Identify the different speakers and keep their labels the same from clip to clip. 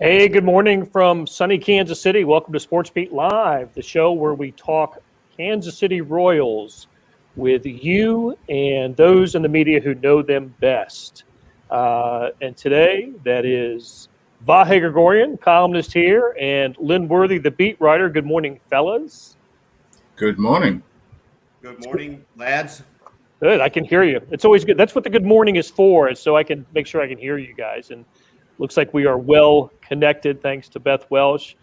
Speaker 1: Hey, good morning from sunny Kansas City. Welcome to SportsBeat Live, the show where we talk Kansas City Royals with you and those in the media who know them best. And today, that is Vahe Gregorian, columnist here, and Lynn Worthy, the beat writer. Good morning, fellas.
Speaker 2: Good morning.
Speaker 3: Good morning, lads.
Speaker 1: Good, I can hear you. It's always good. That's what the good morning is for, is so I can make sure I can hear you guys. And looks like we are well connected, thanks to Beth Welsh.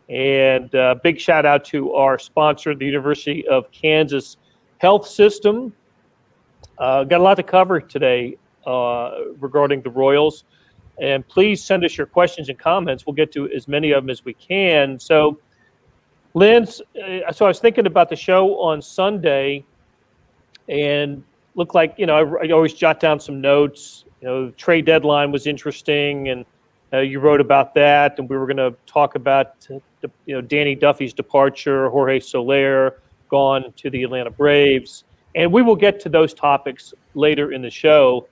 Speaker 1: And big shout out to our sponsor, the University of Kansas Health System. Got a lot to cover today regarding the Royals. And please send us your questions and comments. We'll get to as many of them as we can. So, Lynn, so I was thinking about the show on Sunday, and looked like, I always jot down some notes. The trade deadline was interesting, and you wrote about that, and we were going to talk about, Danny Duffy's departure, Jorge Soler gone to the Atlanta Braves, and we will get to those topics later in the show.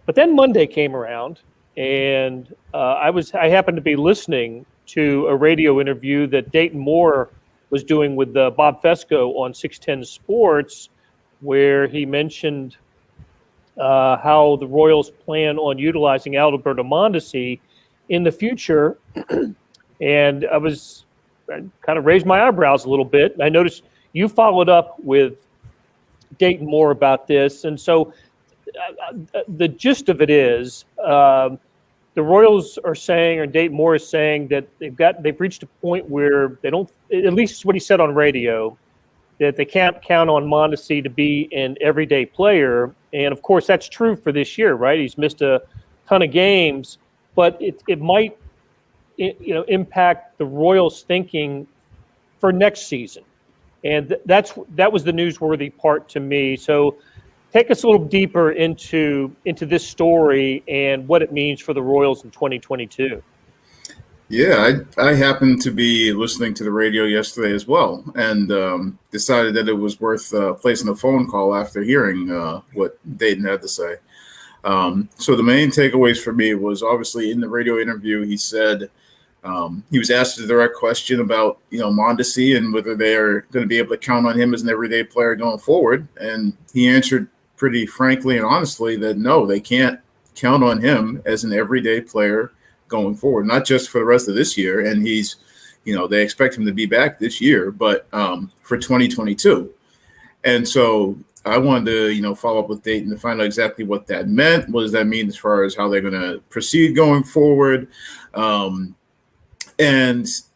Speaker 1: But then Monday came around, and I happened to be listening to a radio interview that Dayton Moore was doing with Bob Fesco on 610 Sports, where he mentioned how the Royals plan on utilizing Adalberto Mondesi in the future. And I kind of raised my eyebrows a little bit. I noticed you followed up with Dayton Moore about this. And so the gist of it is the Royals are saying, or Dayton Moore is saying, that they've reached a point where they don't, at least what he said on radio, that they can't count on Mondesi to be an everyday player. And of course, that's true for this year, right? He's missed a ton of games, but it might, impact the Royals' thinking for next season. And that was the newsworthy part to me. So take us a little deeper into this story and what it means for the Royals in 2022.
Speaker 2: Yeah, I happened to be listening to the radio yesterday as well, and decided that it was worth placing a phone call after hearing what Dayton had to say. So the main takeaways for me was, obviously, in the radio interview, he said he was asked a direct question about Mondesi and whether they are going to be able to count on him as an everyday player going forward, and he answered pretty frankly and honestly that no, they can't count on him as an everyday player going forward, not just for the rest of this year. And he's, they expect him to be back this year, but for 2022. And so I wanted to, follow up with Dayton to find out exactly what that meant. What does that mean as far as how they're going to proceed going forward? And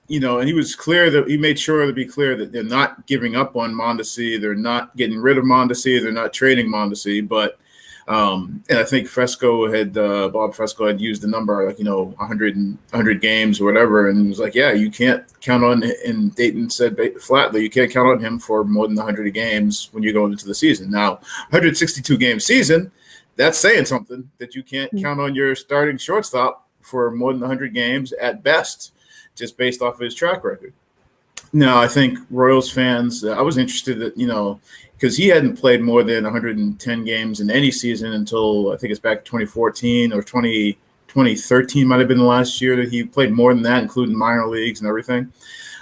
Speaker 2: he was clear that he made sure to be clear that they're not giving up on Mondesi. They're not getting rid of Mondesi. They're not trading Mondesi, but and I think Bob Fesco had used the number 100 games or whatever, and he was like, yeah, you can't count on, and Dayton said flatly, you can't count on him for more than 100 games when you're going into the season. Now, 162 game season, that's saying something, that you can't count on your starting shortstop for more than 100 games at best, just based off of his track record. Now, I think Royals fans, I was interested that, because he hadn't played more than 110 games in any season until I think it's back 2014 or 2013 might have been the last year that he played more than that, including minor leagues and everything.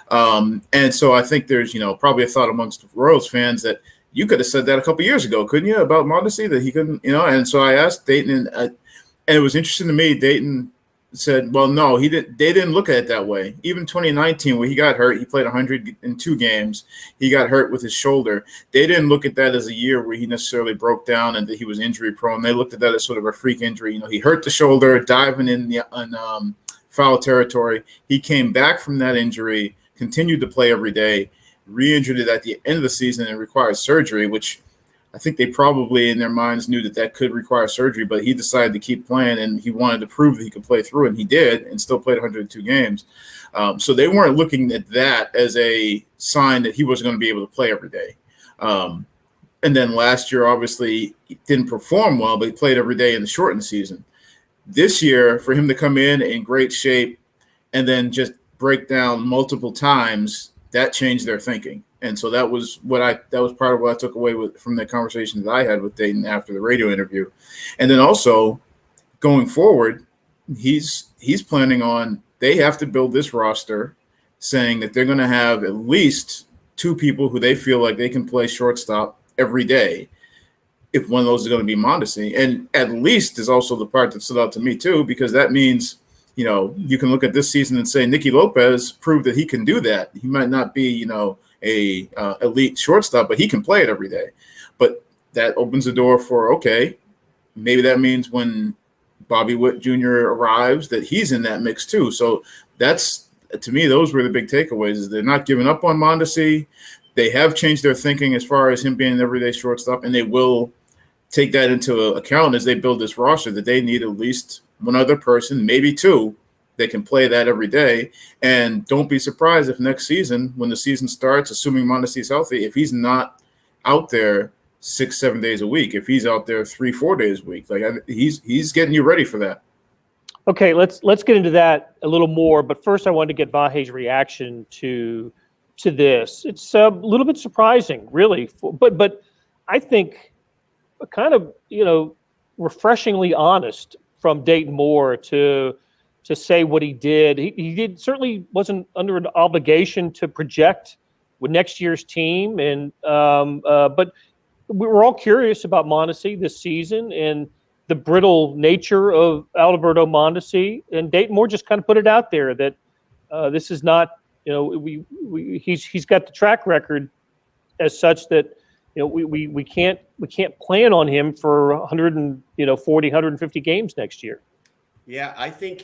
Speaker 2: And so I think there's, probably a thought amongst Royals fans that you could have said that a couple years ago, couldn't you, about Mondesi, that he couldn't, and so I asked Dayton, and it was interesting to me. Dayton said, well, no, they didn't look at it that way. Even 2019, where he got hurt, he played 102 games. He got hurt with his shoulder. They didn't look at that as a year where he necessarily broke down and that he was injury prone. They looked at that as sort of a freak injury. He hurt the shoulder, diving in foul territory. He came back from that injury, continued to play every day, re-injured it at the end of the season and required surgery, which I think they probably in their minds knew that could require surgery, but he decided to keep playing, and he wanted to prove that he could play through, and he did, and still played 102 games. So they weren't looking at that as a sign that he wasn't going to be able to play every day. And then last year, obviously, he didn't perform well, but he played every day in the shortened season. This year, for him to come in great shape and then just break down multiple times, that changed their thinking. And so that was part of what I took away from the conversation that I had with Dayton after the radio interview. And then also going forward, he's planning on they have to build this roster saying that they're going to have at least two people who they feel like they can play shortstop every day. If one of those is going to be Mondesi, and at least is also the part that stood out to me too, because that means, you can look at this season and say Nicky Lopez proved that he can do that. He might not be, a elite shortstop, but he can play it every day. But that opens the door for, okay, maybe that means when Bobby Witt Jr. arrives that he's in that mix too. So that's, to me, those were the big takeaways, is they're not giving up on Mondesi. They have changed their thinking as far as him being an everyday shortstop, and they will take that into account as they build this roster, that they need at least one other person, maybe two, that can play that every day. And don't be surprised if next season, when the season starts, assuming Mondesi's healthy, if he's not out there 6-7 days a week, if he's out there 3-4 days a week, he's getting you ready for that.
Speaker 1: Okay, let's get into that a little more. But first, I wanted to get Vahe's reaction to this. It's a little bit surprising, really, but I think kind of refreshingly honest from Dayton Moore to say what he did. He did certainly wasn't under an obligation to project with next year's team, and but we were all curious about Mondesi this season and the brittle nature of Adalberto Mondesi, and Dayton Moore just kind of put it out there that this is not, he's got the track record as such that we can't plan on him for 140, 150 games next year.
Speaker 3: Yeah, I think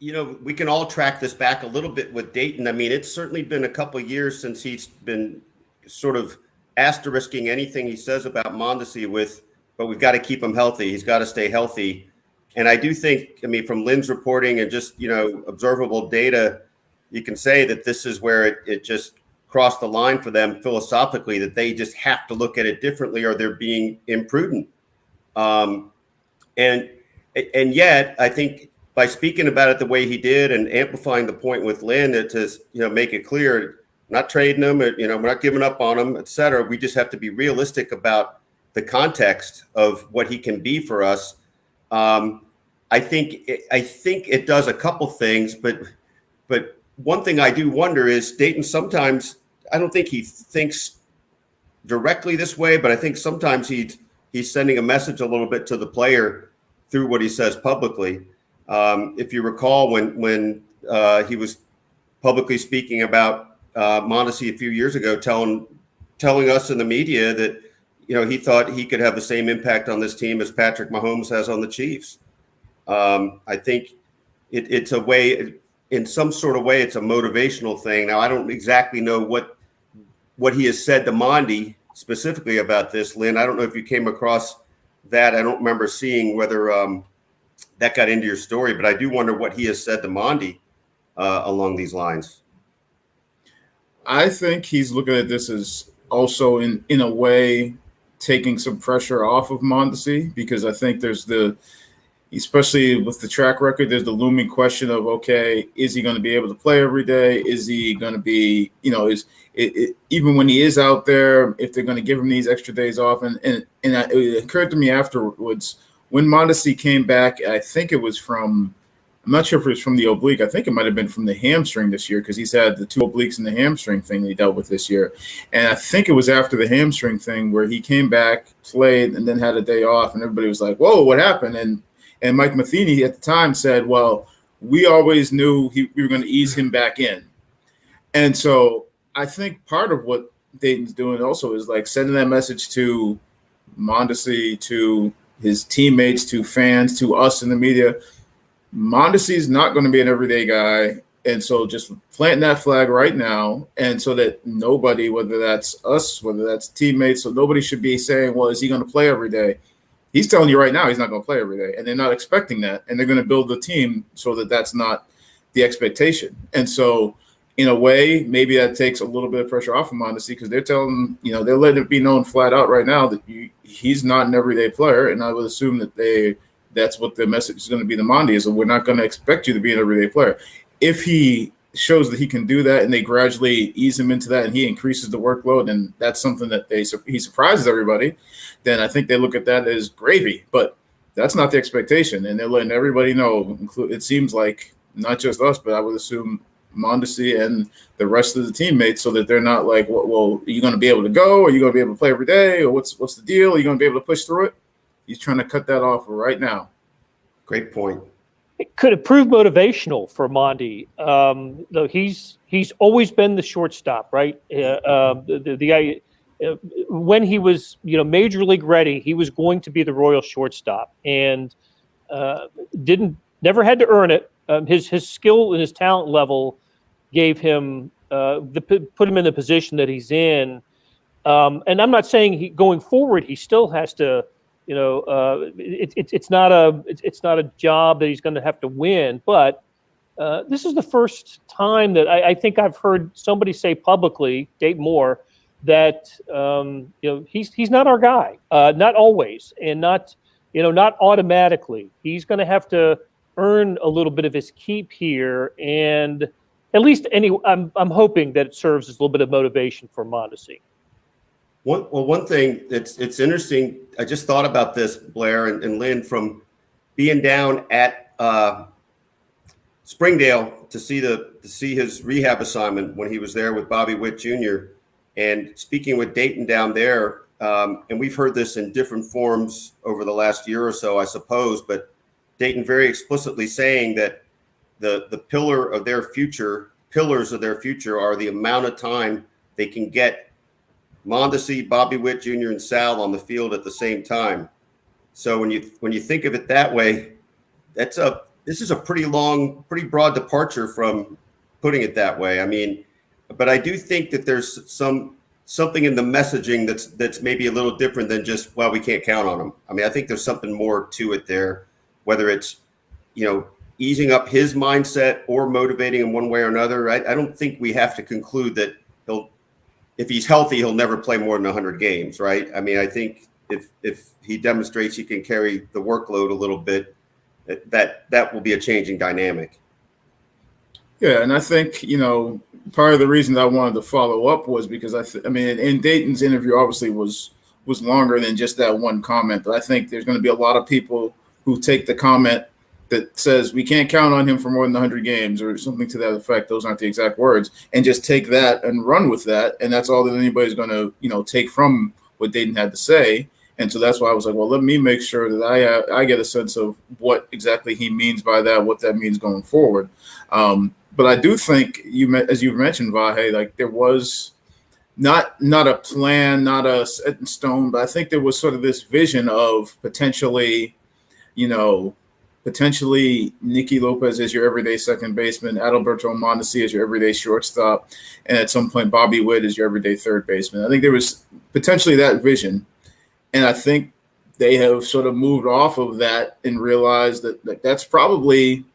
Speaker 3: we can all track this back a little bit with Dayton. I mean, it's certainly been a couple of years since he's been sort of asterisking anything he says about Mondesi but we've got to keep him healthy. He's got to stay healthy. And I do think, from Lynn's reporting and just, observable data, you can say that this is where it just crossed the line for them philosophically, that they just have to look at it differently or they're being imprudent. And yet I think by speaking about it the way he did and amplifying the point with Lynn to make it clear, not trading him, we're not giving up on him, et cetera. We just have to be realistic about the context of what he can be for us. I think it does a couple things, but one thing I do wonder is Dayton sometimes, I don't think he thinks directly this way, but I think sometimes he's sending a message a little bit to the player through what he says publicly. If you recall when he was publicly speaking about Mondesi a few years ago, telling us in the media that he thought he could have the same impact on this team as Patrick Mahomes has on the Chiefs. I think it's a way, in some sort of way, it's a motivational thing. Now, I don't exactly know what he has said to Mondi specifically about this, Lynn. I don't know if you came across that. I don't remember seeing whether that got into your story, but I do wonder what he has said to Mondi along these lines.
Speaker 2: I think he's looking at this as also in a way taking some pressure off of Mondesi, because I think there's especially with the track record, there's the looming question of, okay, is he going to be able to play every day? Is he going to be, even when he is out there, if they're going to give him these extra days off? And it occurred to me afterwards, when Mondesi came back, I think it was from, I'm not sure if it was from the oblique. I think it might have been from the hamstring this year, because he's had the two obliques and the hamstring thing that he dealt with this year. And I think it was after the hamstring thing where he came back, played, and then had a day off, and everybody was like, whoa, what happened? And Mike Matheny at the time said, well, we always knew we were going to ease him back in. And so I think part of what Dayton's doing also is like sending that message to Mondesi, to his teammates, to fans, to us in the media. Mondesi is not going to be an everyday guy. And so just planting that flag right now, and so that nobody, whether that's us, whether that's teammates, so nobody should be saying, well, is he going to play every day? He's telling you right now he's not going to play every day, and they're not expecting that, and they're going to build the team so that that's not the expectation. And so in a way, maybe that takes a little bit of pressure off of Mondesi, because they're telling, they're letting it be known flat out right now that he's not an everyday player, and I would assume that that's what the message is going to be to Mondi, is that we're not going to expect you to be an everyday player. If he shows that he can do that and they gradually ease him into that and he increases the workload, and that's something that he surprises everybody, then I think they look at that as gravy. But that's not the expectation, and they're letting everybody know. It seems like not just us, but I would assume Mondesi and the rest of the teammates, so that they're not like, well, are you going to be able to go? Are you going to be able to play every day? Or what's the deal? Are you going to be able to push through it? He's trying to cut that off right now. Great point.
Speaker 1: It could have proved motivational for Mondi. Though he's always been the shortstop, right? The guy, when he was major league ready, he was going to be the Royal shortstop, and never had to earn it. His skill and his talent level gave him put him in the position that he's in. And I'm not saying going forward he still has to. It's not a job that he's going to have to win. But this is the first time that I think I've heard somebody say publicly, Dayton Moore, that he's not our guy. Not always, and not automatically. He's going to have to earn a little bit of his keep here, and at least I'm hoping that it serves as a little bit of motivation for Mondesi.
Speaker 3: One thing it's interesting. I just thought about this, Blair and Lynn, from being down at Springdale to see his rehab assignment when he was there with Bobby Witt Jr. and speaking with Dayton down there. And we've heard this in different forms over the last year or so, I suppose, but Dayton very explicitly saying that the pillars of their future are the amount of time they can get Mondesi, Bobby Witt Jr., and Sal on the field at the same time. So when you think of it that way, this is a pretty broad departure from putting it that way. I mean, but I do think that there's something in the messaging that's maybe a little different than just, well, we can't count on him. I mean, I think there's something more to it there, whether it's easing up his mindset or motivating him one way or another. I don't think we have to conclude that if he's healthy, he'll never play more than 100 games, right? I mean, I think if he demonstrates he can carry the workload a little bit, that will be a changing dynamic.
Speaker 2: Yeah, and I think, part of the reason I wanted to follow up was because in Dayton's interview obviously was longer than just that one comment, but I think there's going to be a lot of people who take the comment that says we can't count on him for more than 100 games or something to that effect. Those aren't the exact words, and just take that and run with that. And that's all that anybody's going to, take from what Dayton had to say. And so that's why I was like, well, let me make sure that I get a sense of what exactly he means by that, what that means going forward. But I do think as you've mentioned, Vahe, like there was not a plan, not a set in stone, but I think there was sort of this vision of potentially Nicky Lopez as your everyday second baseman, Adalberto Mondesi as your everyday shortstop, and at some point Bobby Witt as your everyday third baseman. I think there was potentially that vision, and I think they have sort of moved off of that and realized that that's probably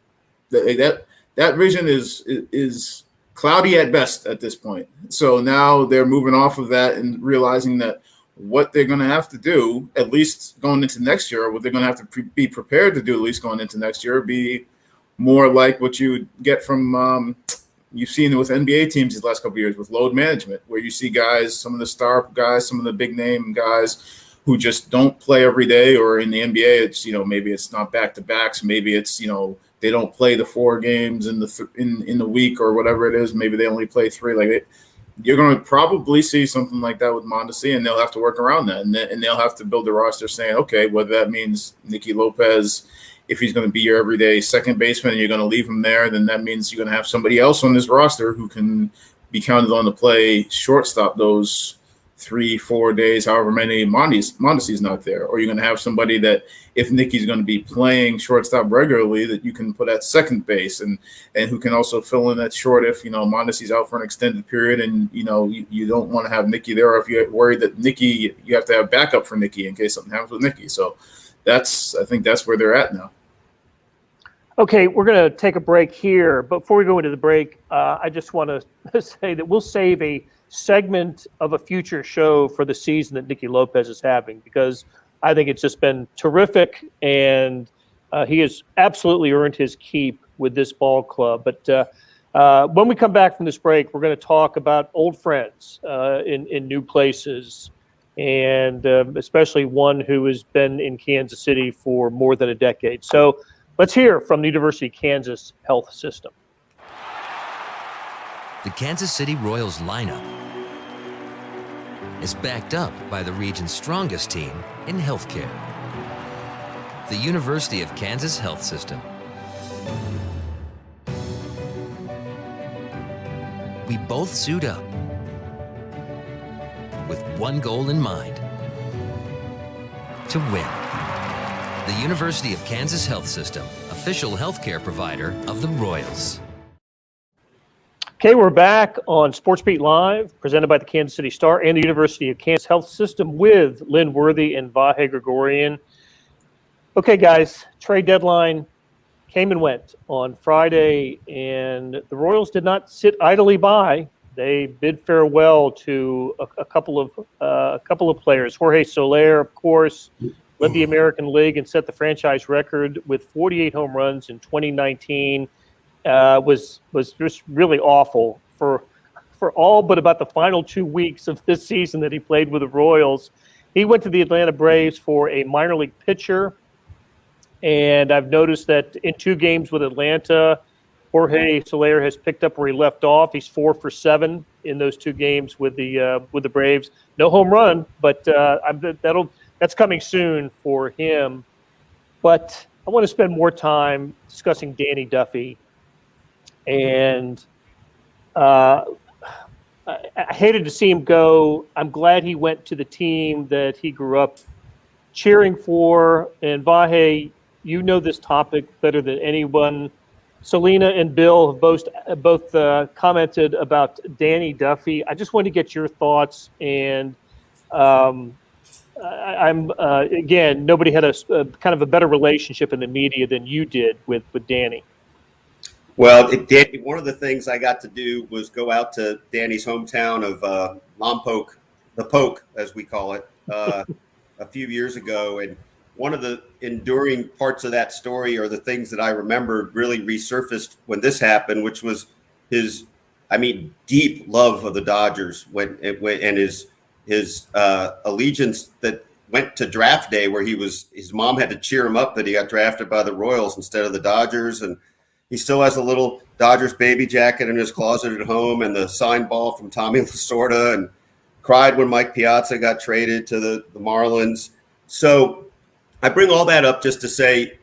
Speaker 2: that vision is cloudy at best at this point. So now they're moving off of that and realizing that what they're going to have to do, at least going into next year, or what they're going to have to be prepared to do, at least going into next year, be more like what you get from you've seen with NBA teams these last couple of years with load management, where you see guys, some of the star guys, some of the big name guys who just don't play every day, or in the NBA, it's maybe it's not back to backs, maybe it's they don't play the 4 games in the week or whatever it is, maybe they only play 3. You're going to probably see something like that with Mondesi, and they'll have to work around that. And they'll have to build a roster saying, okay, whether that means Nicky Lopez, if he's going to be your everyday second baseman and you're going to leave him there, then that means you're going to have somebody else on this roster who can be counted on to play shortstop those 3-4 days, however many Mondesi's not there. Or you're going to have somebody that if Nicky's going to be playing shortstop regularly, that you can put at second base and who can also fill in that short if, Mondesi's out for an extended period and, you don't want to have Nicky there, or if you're worried that Nicky, you have to have backup for Nicky in case something happens with Nicky. So I think that's where they're at now.
Speaker 1: Okay, we're going to take a break here. But before we go into the break, I just want to say that we'll save a segment of a future show for the season that Nicky Lopez is having, because I think it's just been terrific, and he has absolutely earned his keep with this ball club. But when we come back from this break, we're going to talk about old friends in new places, and especially one who has been in Kansas City for more than a decade. So Let's hear from the University of Kansas Health System.
Speaker 4: The Kansas City Royals lineup is backed up by the region's strongest team in healthcare, the University of Kansas Health System. We both suit up with one goal in mind: to win. The University of Kansas Health System, official healthcare provider of the Royals.
Speaker 1: Okay, we're back on SportsBeat Live, presented by the Kansas City Star and the University of Kansas Health System with Lynn Worthy and Vahe Gregorian. Okay, guys, trade deadline came and went on Friday, and the Royals did not sit idly by. They bid farewell to a couple of players. Jorge Soler, of course, led the American League and set the franchise record with 48 home runs in 2019. Was just really awful for all but about the final 2 weeks of this season that he played with the Royals. He went to the Atlanta Braves for a minor league pitcher, and I've noticed that in 2 games with Atlanta, Jorge Soler has picked up where he left off. He's 4 for 7 in those 2 games with the Braves. No home run, but that's coming soon for him. But I want to spend more time discussing Danny Duffy. And I hated to see him go. I'm glad he went to the team that he grew up cheering for. And Vahe, you know this topic better than anyone. Selena and Bill have both commented about Danny Duffy. I just wanted to get your thoughts. And again, nobody had a kind of a better relationship in the media than you did with Danny.
Speaker 3: Well, one of the things I got to do was go out to Danny's hometown of Lompoc, the Poke, as we call it, a few years ago. And one of the enduring parts of that story, or the things that I remembered, really resurfaced when this happened, which was his, deep love of the Dodgers and his allegiance that went to draft day, where his mom had to cheer him up that he got drafted by the Royals instead of the Dodgers. And he still has a little Dodgers baby jacket in his closet at home and the signed ball from Tommy Lasorda, and cried when Mike Piazza got traded to the Marlins. So I bring all that up just to say,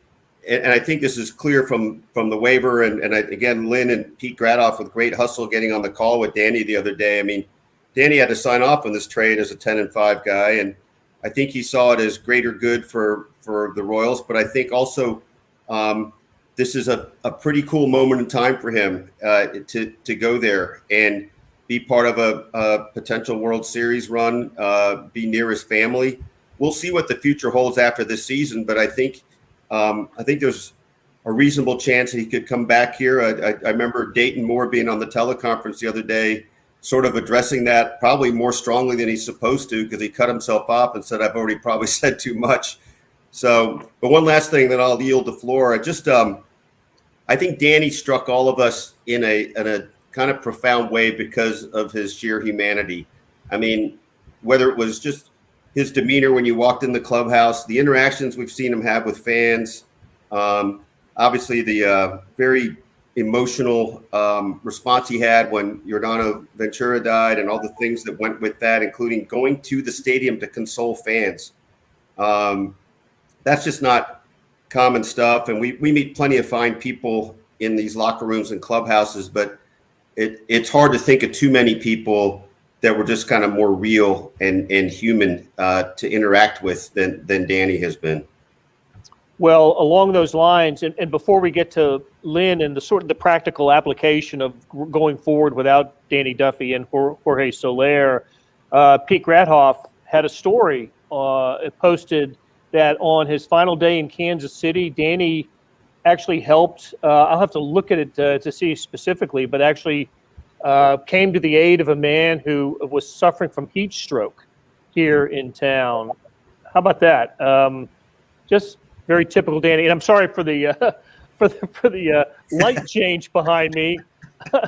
Speaker 3: and I think this is clear from the waiver, and again, Lynn and Pete Gradoff with great hustle getting on the call with Danny the other day. Danny had to sign off on this trade as a 10-5 guy, and I think he saw it as greater good for the Royals. But I think also this is a pretty cool moment in time for him to go there and be part of a potential World Series run, be near his family. We'll see what the future holds after this season, but I think there's a reasonable chance that he could come back here. I remember Dayton Moore being on the teleconference the other day, sort of addressing that probably more strongly than he's supposed to, because he cut himself off and said, I've already probably said too much. So, but one last thing that I'll yield the floor. I think Danny struck all of us in a kind of profound way because of his sheer humanity. Whether it was just his demeanor when you walked in the clubhouse, the interactions we've seen him have with fans, obviously the very emotional response he had when Yordano Ventura died, and all the things that went with that, including going to the stadium to console fans. That's just not common stuff. And we meet plenty of fine people in these locker rooms and clubhouses, but it's hard to think of too many people that were just kind of more real and human to interact with than Danny has been.
Speaker 1: Well, along those lines, and before we get to Lynn and the practical application of going forward without Danny Duffy and Jorge Soler, Pete Gradoff had a story posted that on his final day in Kansas City, Danny actually helped. I'll have to look at it to see specifically, but actually came to the aid of a man who was suffering from heat stroke here in town. How about that? Just very typical Danny. And I'm sorry for the light change behind me.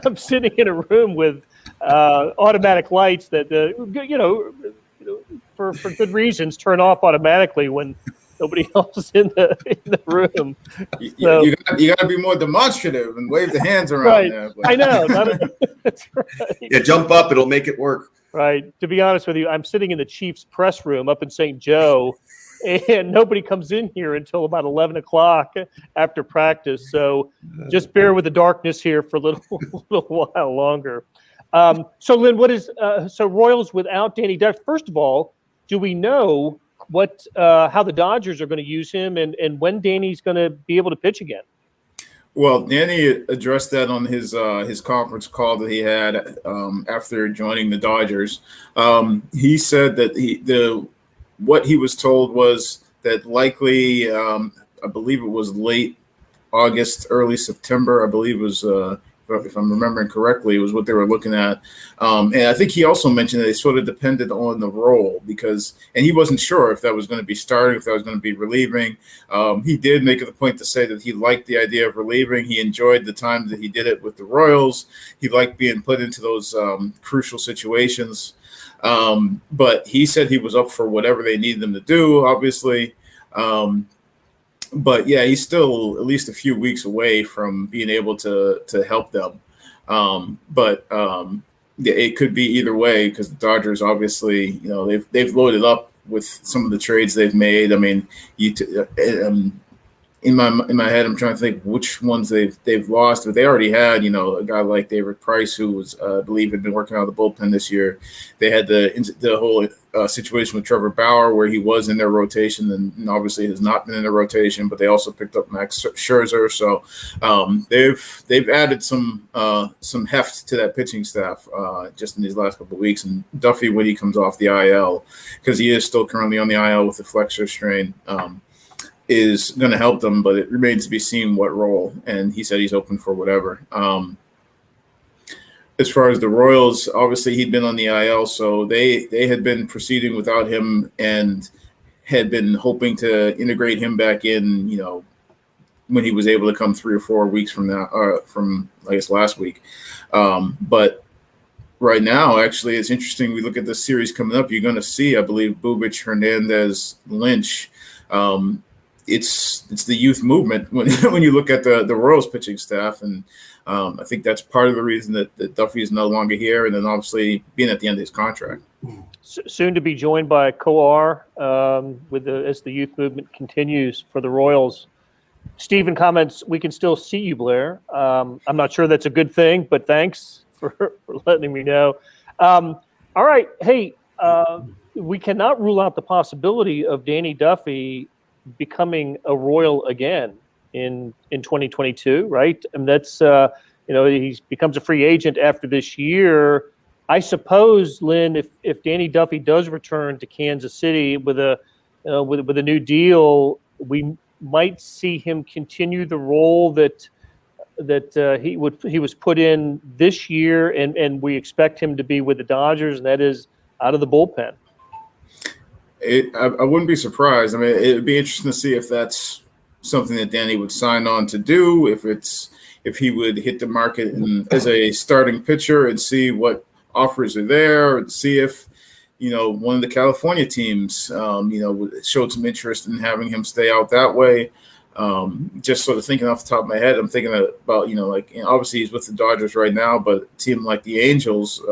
Speaker 1: I'm sitting in a room with automatic lights that for good reasons turn off automatically when Nobody else in the room.
Speaker 2: You got to be more demonstrative and wave the hands around
Speaker 1: Right.
Speaker 2: there. But.
Speaker 1: I know. That's right.
Speaker 3: Yeah, jump up. It'll make it work.
Speaker 1: Right. To be honest with you, I'm sitting in the Chiefs press room up in St. Joe, and nobody comes in here until about 11 o'clock after practice. So just bear with the darkness here for a little while longer. So Lynn, what is so Royals without Danny Duffy? First of all, do we know how the Dodgers are going to use him and when Danny's going to be able to pitch again?
Speaker 2: Well, Danny addressed that on his conference call that he had after joining the Dodgers. He said that what he was told was that likely, I believe it was late August, early September. I believe it was, if I'm remembering correctly, it was what they were looking at. And I think he also mentioned that it sort of depended on the role and he wasn't sure if that was going to be starting, if that was going to be relieving. He did make it a point to say that he liked the idea of relieving. He enjoyed the time that he did it with the Royals. He liked being put into those crucial situations. But he said he was up for whatever they needed him to do, obviously. But yeah, he's still at least a few weeks away from being able to help them. Yeah, it could be either way because the Dodgers obviously, they've loaded up with some of the trades they've made. I mean, in my head, I'm trying to think which ones they've lost, but they already had, a guy like David Price, who was, I believe, had been working out of the bullpen this year. They had the whole situation with Trevor Bauer, where he was in their rotation and obviously has not been in their rotation. But they also picked up Max Scherzer, so they've added some heft to that pitching staff just in these last couple of weeks. And Duffy, when he comes off the IL, because he is still currently on the IL with the flexor strain. Is going to help them, but it remains to be seen what role. And he said he's open for whatever. As far as the Royals, obviously he'd been on the IL, so they had been proceeding without him and had been hoping to integrate him back in, when he was able to come 3 or 4 weeks from now, from I guess last week. But right now, actually, it's interesting. We look at the series coming up. You're going to see, I believe, Bubic, Hernandez, Lynch. It's the youth movement when you look at the Royals pitching staff, and I think that's part of the reason that Duffy is no longer here, and then obviously being at the end of his contract.
Speaker 1: Soon to be joined by Coar as the youth movement continues for the Royals. Stephen comments, "We can still see you, Blair." I'm not sure that's a good thing, but thanks for letting me know. All right, hey, we cannot rule out the possibility of Danny Duffy becoming a Royal again in 2022, right? And that's he becomes a free agent after this year. I suppose, Lynn, if Danny Duffy does return to Kansas City with a new deal, we might see him continue the role that he was put in this year, and we expect him to be with the Dodgers, and that is out of the bullpen.
Speaker 2: I wouldn't be surprised. I mean, it would be interesting to see if that's something that Danny would sign on to do, if he would hit the market as a starting pitcher and see what offers are there, and see if one of the California teams showed some interest in having him stay out that way. Just sort of thinking off the top of my head, I'm thinking about obviously he's with the Dodgers right now, but a team like the Angels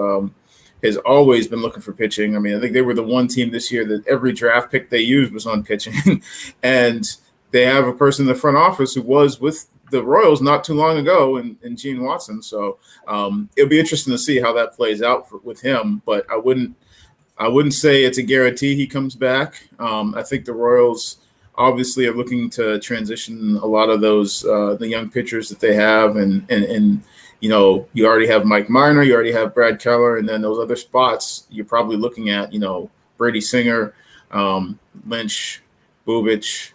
Speaker 2: has always been looking for pitching. I mean, I think they were the one team this year that every draft pick they used was on pitching. And they have a person in the front office who was with the Royals not too long ago in Gene Watson. So it'll be interesting to see how that plays out with him. But I wouldn't say it's a guarantee he comes back. I think the Royals obviously are looking to transition a lot of those the young pitchers that they have, and you already have Mike Minor, you already have Brad Keller, and then those other spots you're probably looking at, Brady Singer, Lynch, Bubic,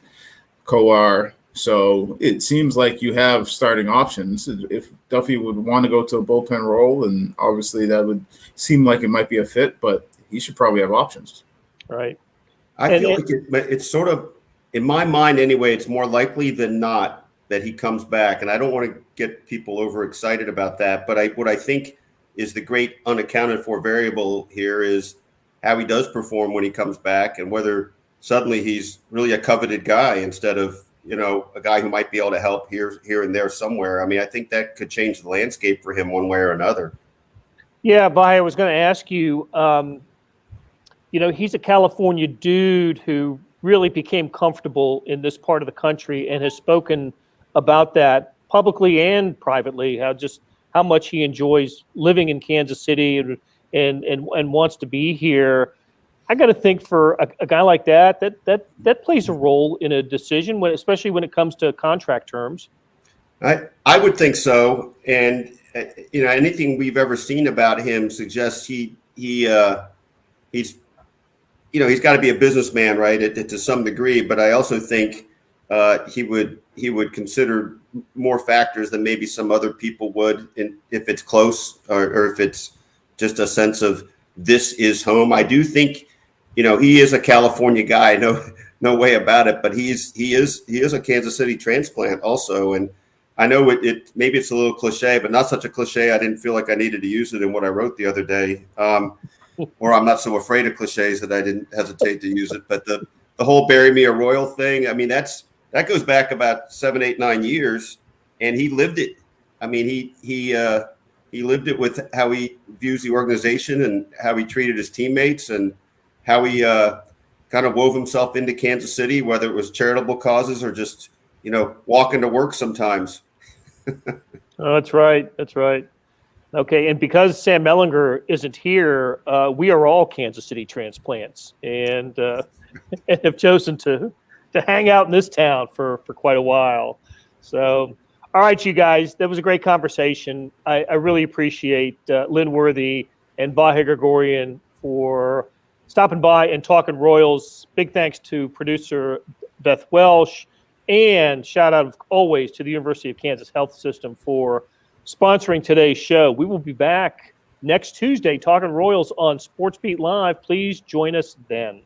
Speaker 2: Coar. So it seems like you have starting options. If Duffy would want to go to a bullpen role, and obviously that would seem like it might be a fit, but he should probably have options.
Speaker 1: Right.
Speaker 3: I feel like it's sort of, in my mind anyway, it's more likely than not that he comes back. And I don't want to get people overexcited about that. But what I think is the great unaccounted for variable here is how he does perform when he comes back, and whether suddenly he's really a coveted guy instead of, a guy who might be able to help here and there somewhere. I mean, I think that could change the landscape for him one way or another.
Speaker 1: Yeah, Vahe, I was going to ask you, he's a California dude who really became comfortable in this part of the country and has spoken about that publicly and privately, how much he enjoys living in Kansas City and wants to be here. I got to think for a guy like that plays a role in a decision, especially when it comes to contract terms.
Speaker 3: I would think so, and anything we've ever seen about him suggests he's got to be a businessman, right, to some degree. But I also think he would consider more factors than maybe some other people would, if it's close or if it's just a sense of this is home. I do think. He is a California guy, no way about it. But he is a Kansas City transplant also, and I know it maybe it's a little cliche, but not such a cliche. I didn't feel like I needed to use it in what I wrote the other day, or I'm not so afraid of cliches that I didn't hesitate to use it. But the whole "bury me a Royal" thing, I mean, that goes back about 7, 8, 9 years, and he lived it. I mean, he lived it with how he views the organization and how he treated his teammates and how he kind of wove himself into Kansas City, whether it was charitable causes or just, walking to work sometimes.
Speaker 1: Oh, that's right. That's right. Okay, and because Sam Mellinger isn't here, we are all Kansas City transplants and have chosen to hang out in this town for quite a while. So, all right, you guys, that was a great conversation. I really appreciate Lynn Worthy and Vahe Gregorian for stopping by and talking Royals. Big thanks to producer Beth Welsh, and shout out always to the University of Kansas Health System for sponsoring today's show. We will be back next Tuesday talking Royals on SportsBeat Live. Please join us then.